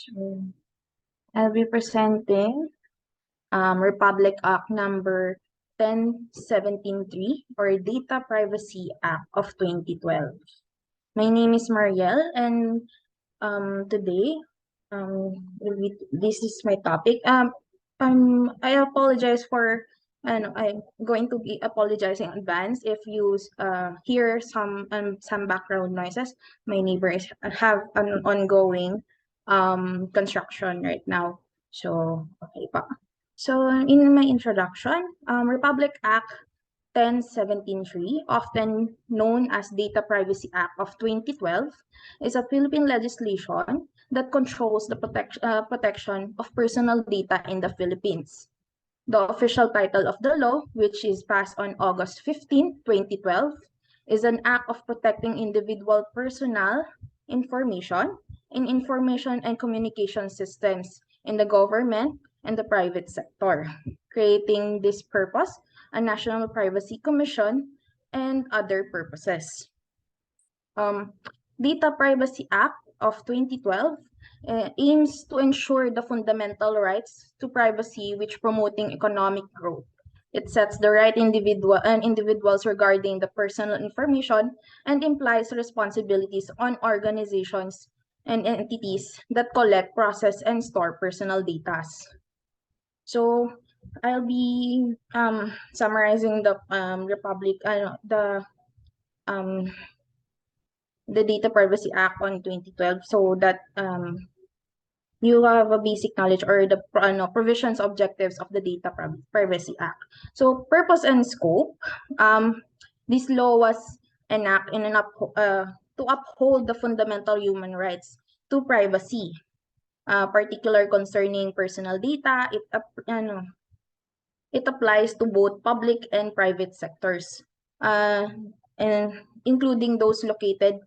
So, I'll be presenting Republic Act number 10173 or Data Privacy Act of 2012. My name is Marielle and today this is my topic. I apologize for and I'm going to be apologizing in advance if you hear some background noises. My neighbors have an ongoing construction right now. So okay pa. So in my introduction, Republic Act 10173, often known as Data Privacy Act of 2012, is a Philippine legislation that controls the protection of personal data in the Philippines. The official title of the law, which is passed on August 15, 2012, is an act of protecting individual personal information in information and communication systems in the government and the private sector, creating this purpose a National Privacy Commission and other purposes. Data Privacy Act of 2012 aims to ensure the fundamental rights to privacy which promoting economic growth. It sets the right individuals regarding the personal information and implies responsibilities on organizations and entities that collect, process, and store personal data. So I'll be summarizing the um, the Data Privacy Act on 2012 so that you have a basic knowledge or the provisions objectives of the Data Privacy Act. So purpose and scope, this law was enacted to uphold the fundamental human rights to privacy, particular concerning personal data. It applies to both public and private sectors, and including those located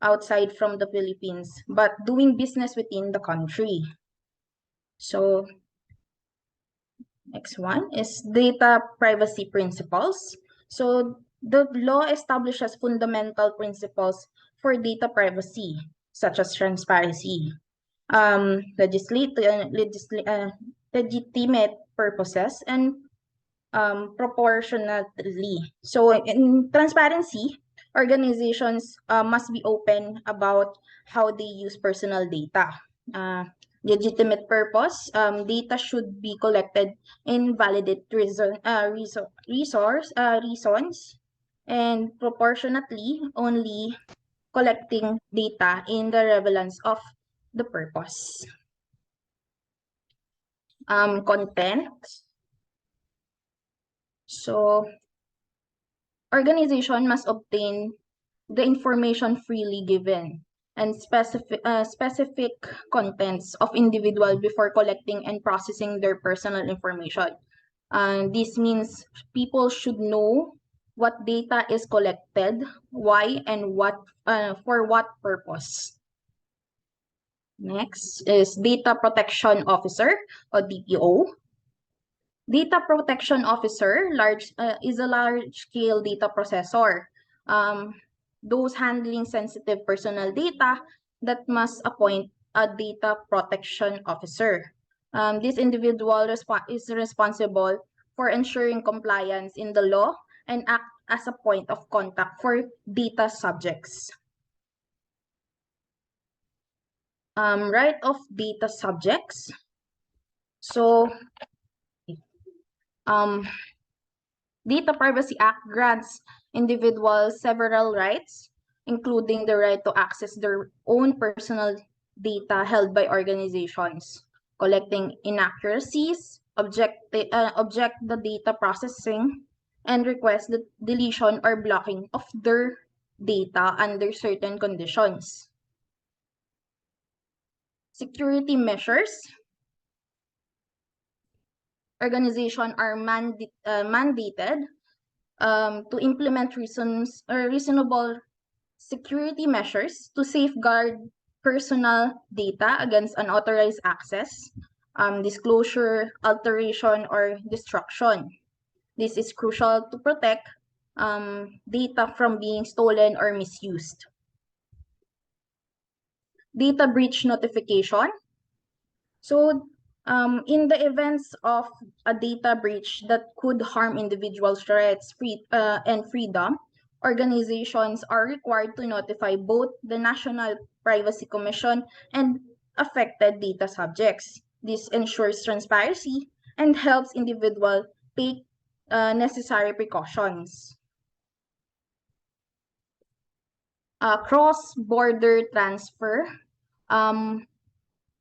outside from the Philippines, but doing business within the country. So, next one is data privacy principles. So, the law establishes fundamental principles for data privacy, such as transparency, legitimate purposes, and proportionately. So in transparency, organizations must be open about how they use personal data. Legitimate purpose, data should be collected in valid reasons, and proportionately only collecting data in the relevance of the purpose. Content. So organization must obtain the information freely given and specific contents of individual before collecting and processing their personal information. This means people should know what data is collected, why, and for what purpose. Next is Data Protection Officer or DPO. Data Protection Officer is a large-scale data processor. Those handling sensitive personal data that must appoint a data protection officer. This individual is responsible for ensuring compliance in the law and act as a point of contact for data subjects. Right of data subjects. So, Data Privacy Act grants individuals several rights, including the right to access their own personal data held by organizations, collecting inaccuracies, object the data processing, and request the deletion or blocking of their data under certain conditions. Security measures. Organizations are mandated to implement reasonable security measures to safeguard personal data against unauthorized access, disclosure, alteration, or destruction. This is crucial to protect data from being stolen or misused. Data breach notification. So, in the events of a data breach that could harm individuals' rights and freedom, organizations are required to notify both the National Privacy Commission and affected data subjects. This ensures transparency and helps individuals take necessary precautions. Cross-border transfer. Um,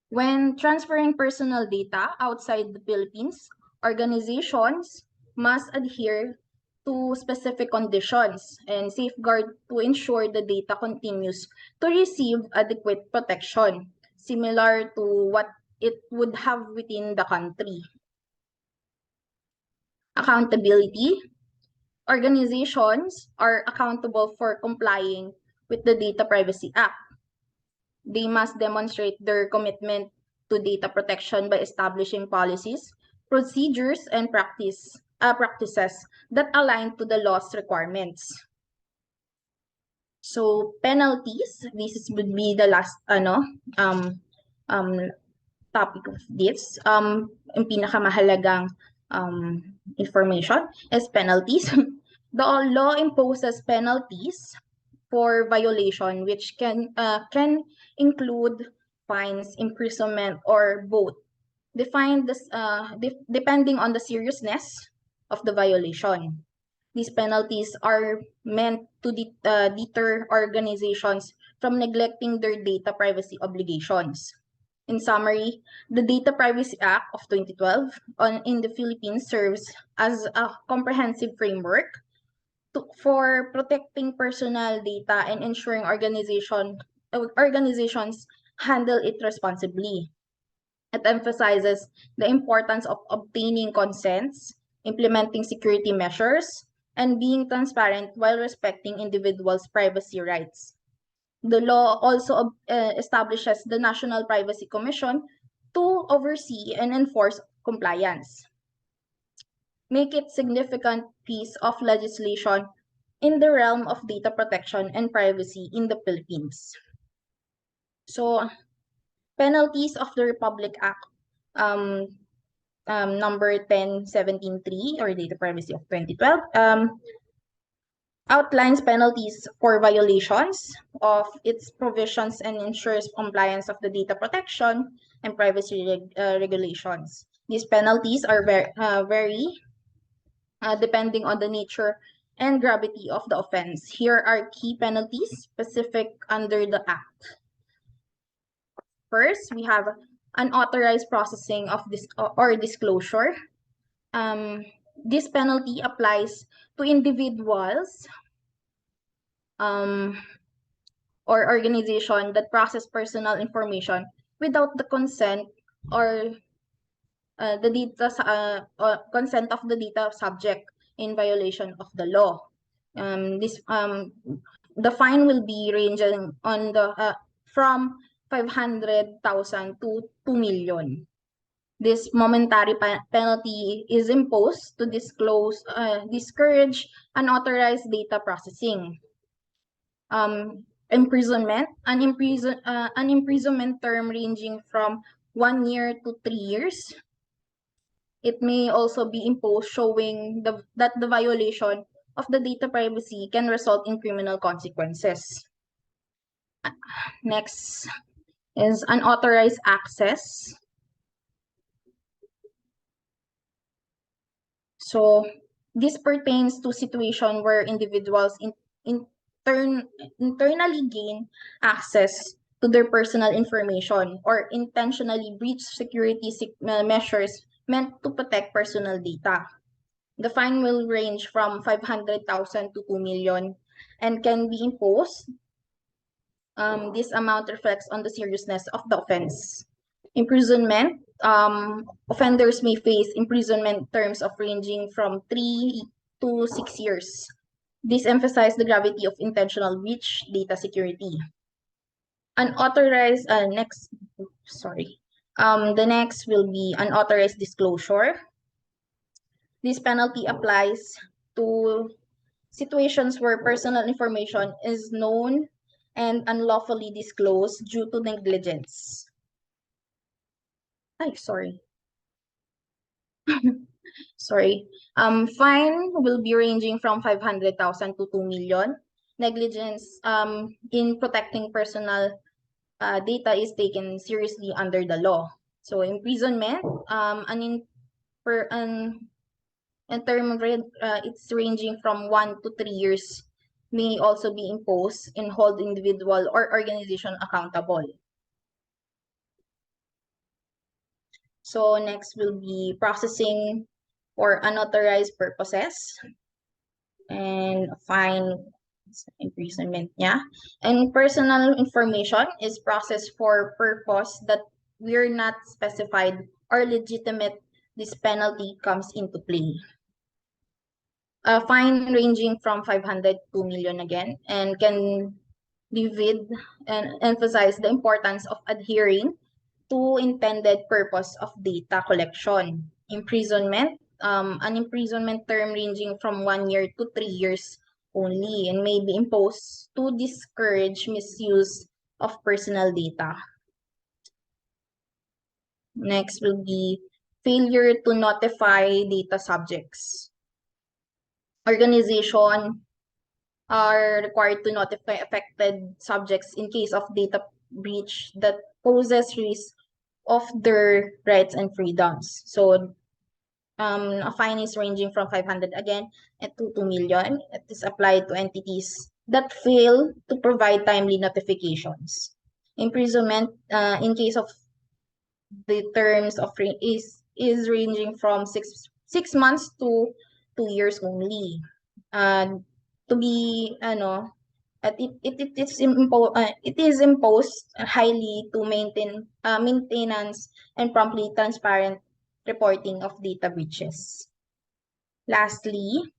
When transferring personal data outside the Philippines, organizations must adhere to specific conditions and safeguard to ensure the data continues to receive adequate protection, similar to what it would have within the country. Accountability. Organizations are accountable for complying with the Data Privacy Act. They must demonstrate their commitment to data protection by establishing policies, procedures, and practices that align to the law's requirements. So penalties, would be the last um, topic of this. Yung pinakamahalagang information is penalties. The law imposes penalties for violation, which can include fines, imprisonment, or both, depending on the seriousness of the violation. These penalties are meant to deter organizations from neglecting their data privacy obligations. In summary, the Data Privacy Act of 2012 in the Philippines serves as a comprehensive framework for protecting personal data and ensuring organizations handle it responsibly. It emphasizes the importance of obtaining consents, implementing security measures, and being transparent while respecting individuals' privacy rights. The law also establishes the National Privacy Commission to oversee and enforce compliance. Make it significant piece of legislation in the realm of data protection and privacy in the Philippines. So, penalties of the Republic Act number 10173 or Data Privacy of 2012 outlines penalties for violations of its provisions and ensures compliance of the data protection and privacy regulations. These penalties are vary depending on the nature and gravity of the offense. Here are key penalties specific under the Act. First, we have unauthorized processing of this or disclosure. This penalty applies to individuals or organization that process personal information without the consent or the data consent of the data subject in violation of the law. The fine will be ranging on the from 500,000 to 2 million. This momentary penalty is imposed to discourage unauthorized data processing. Imprisonment, an imprisonment term ranging from 1 year to 3 years. It may also be imposed showing that the violation of the data privacy can result in criminal consequences. Next is unauthorized access. So this pertains to situation where individuals internally gain access to their personal information or intentionally breach security measures meant to protect personal data. The fine will range from 500,000 to 2 million and can be imposed. This amount reflects on the seriousness of the offense. Imprisonment. Offenders may face imprisonment terms of ranging from 3 to 6 years. This emphasizes the gravity of intentional breach data security. Unauthorized, the next will be unauthorized disclosure. This penalty applies to situations where personal information is known and unlawfully disclosed due to negligence. Ay, sorry. Sorry. Fine will be ranging from 500,000 to 2 million. Negligence in protecting personal data is taken seriously under the law. So imprisonment, in term of it's ranging from 1 to 3 years, may also be imposed and hold individual or organization accountable. So next will be processing for unauthorized purposes and fine imprisonment. Yeah. And personal information is processed for purpose that we're not specified or legitimate. This penalty comes into play. A fine ranging from 500 to million again, and can vivid and emphasize the importance of adhering to intended purpose of data collection. Imprisonment, an imprisonment term ranging from 1 year to 3 years only, and may be imposed to discourage misuse of personal data. Next will be failure to notify data subjects. Organization are required to notify affected subjects in case of data breach that poses risk of their rights and freedoms. So a fine is ranging from 500 again and to 2 million. It is applied to entities that fail to provide timely notifications. Imprisonment in case of the terms of is ranging from six months to 2 years only. To be at it is imposed highly to maintain maintenance and promptly transparent reporting of data breaches. Lastly,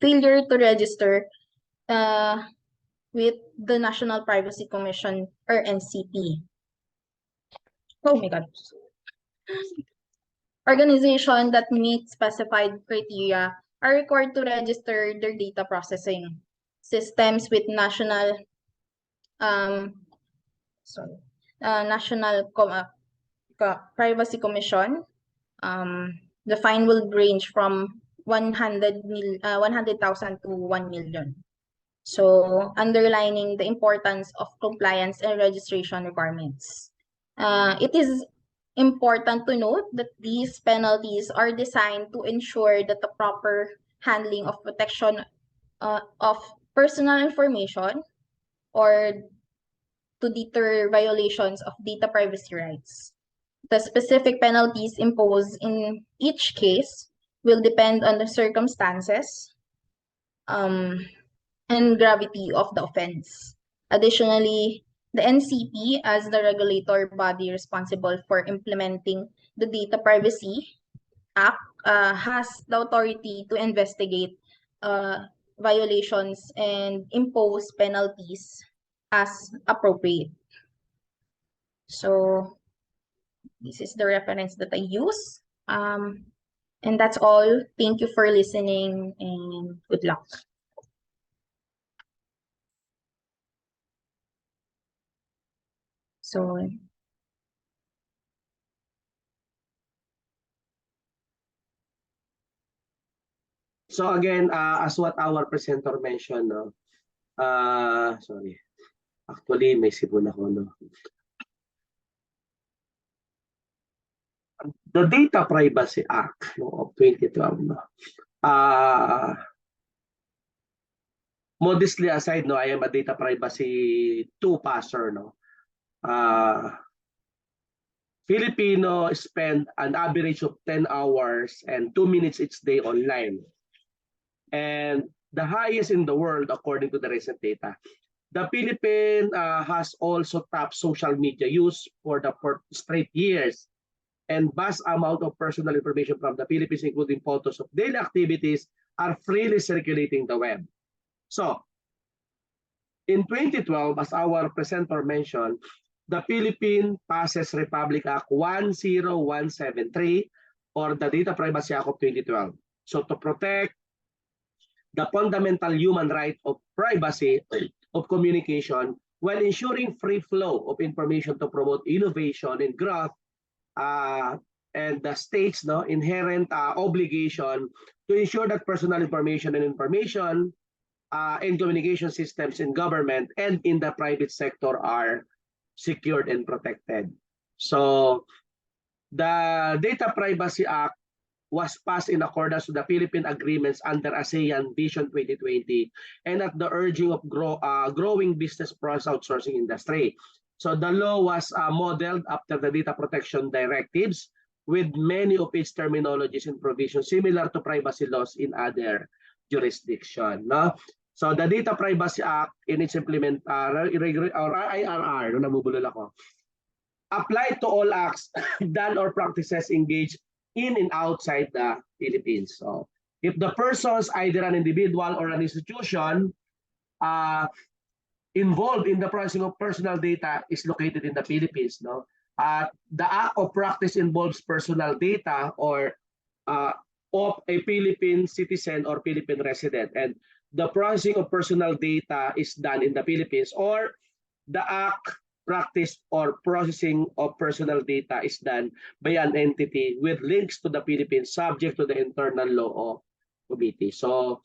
failure to register with the National Privacy Commission or NCP. Oh my God. Organizations that meet specified criteria are required to register their data processing systems with um National Privacy Commission. The fine will range from 100,000 to 1 million. So underlining the importance of compliance and registration requirements. It is important to note that these penalties are designed to ensure that the proper handling of protection of personal information or to deter violations of data privacy rights. The specific penalties imposed in each case will depend on the circumstances and gravity of the offense. Additionally, the NCP, as the regulator body responsible for implementing the Data Privacy Act, has the authority to investigate violations and impose penalties as appropriate. So this is the reference that I use. And that's all. Thank you for listening and good luck. So So again, as what our presenter mentioned, no, sorry, actually may sipon ako, no. The Data Privacy Act, no, of 2012, no, modestly aside, no, I am a data privacy 2 passer, no. Filipino spend an average of 10 hours and 2 minutes each day online. And the highest in the world according to the recent data. The Philippines has also top social media use for the straight years, and vast amount of personal information from the Philippines, including photos of daily activities, are freely circulating the web. So, in 2012, as our presenter mentioned, the Philippine passes Republic Act 10173 or the Data Privacy Act of 2012. So, to protect the fundamental human right of privacy of communication while ensuring free flow of information to promote innovation and growth, and the state's inherent obligation to ensure that personal information in communication systems in government and in the private sector are secured and protected. So the Data Privacy Act was passed in accordance with the Philippine agreements under ASEAN Vision 2020 and at the urging of growing business process outsourcing industry. So the law was modeled after the data protection directives with many of its terminologies and provisions similar to privacy laws in other jurisdictions. No? So the Data Privacy Act in its implement or IRR, nabubulol ako, apply to all acts done or practices engaged in and outside the Philippines. So if the persons, either an individual or an institution involved in the processing of personal data is located in the Philippines, no? The act of practice involves personal data or of a Philippine citizen or Philippine resident, and the processing of personal data is done in the Philippines, or the act, practice, or processing of personal data is done by an entity with links to the Philippines subject to the internal law of committee. So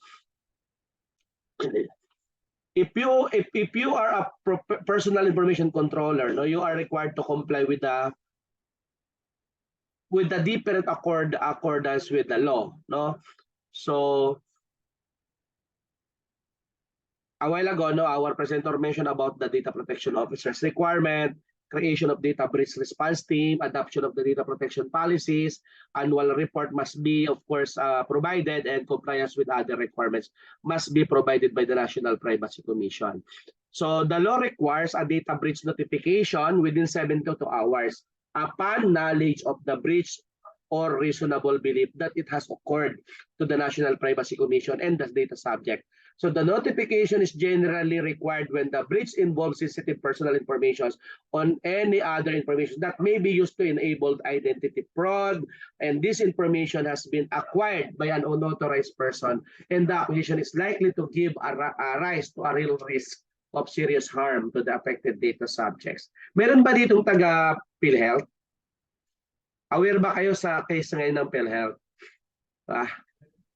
if you are a personal information controller, no, you are required to comply with the different accordance with the law, no? So a while ago, no, our presenter mentioned about the data protection officer's requirement, creation of data breach response team, adoption of the data protection policies, annual report must be, of course, provided, and compliance with other requirements must be provided by the National Privacy Commission. So the law requires a data breach notification within 72 hours upon knowledge of the breach or reasonable belief that it has occurred to the National Privacy Commission and the data subject. So the notification is generally required when the breach involves sensitive personal information on any other information that may be used to enable identity fraud, and this information has been acquired by an unauthorized person, and the acquisition is likely to give a rise to a real risk of serious harm to the affected data subjects. Meron ba ditong taga PhilHealth? Aware ba kayo sa case ngayon ng PhilHealth?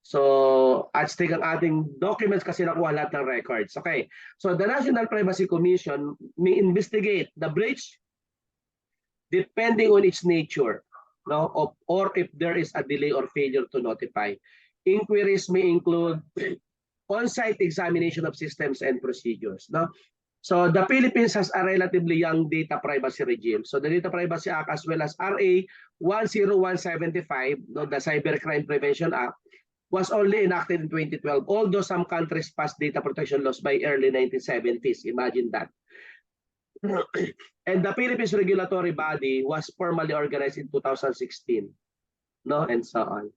So, at stake ang ating documents kasi nakuha lahat ng records. Okay. So, the National Privacy Commission may investigate the breach depending on its nature, no, or if there is a delay or failure to notify. Inquiries may include on-site examination of systems and procedures, no? So the Philippines has a relatively young data privacy regime. So the Data Privacy Act as well as RA 10175, no, the Cybercrime Prevention Act, was only enacted in 2012, although some countries passed data protection laws by early 1970s. Imagine that. And the Philippines regulatory body was formally organized in 2016, no, and so on.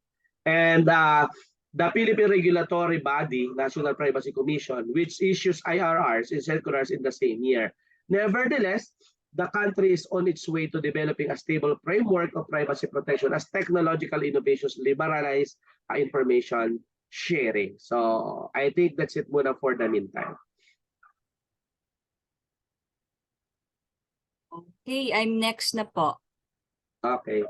And the Philippine regulatory body, National Privacy Commission, which issues IRRs and circulars in the same year. Nevertheless, the country is on its way to developing a stable framework of privacy protection as technological innovations liberalize information sharing. So I think that's it muna for the meantime. Okay, I'm next na po. Okay.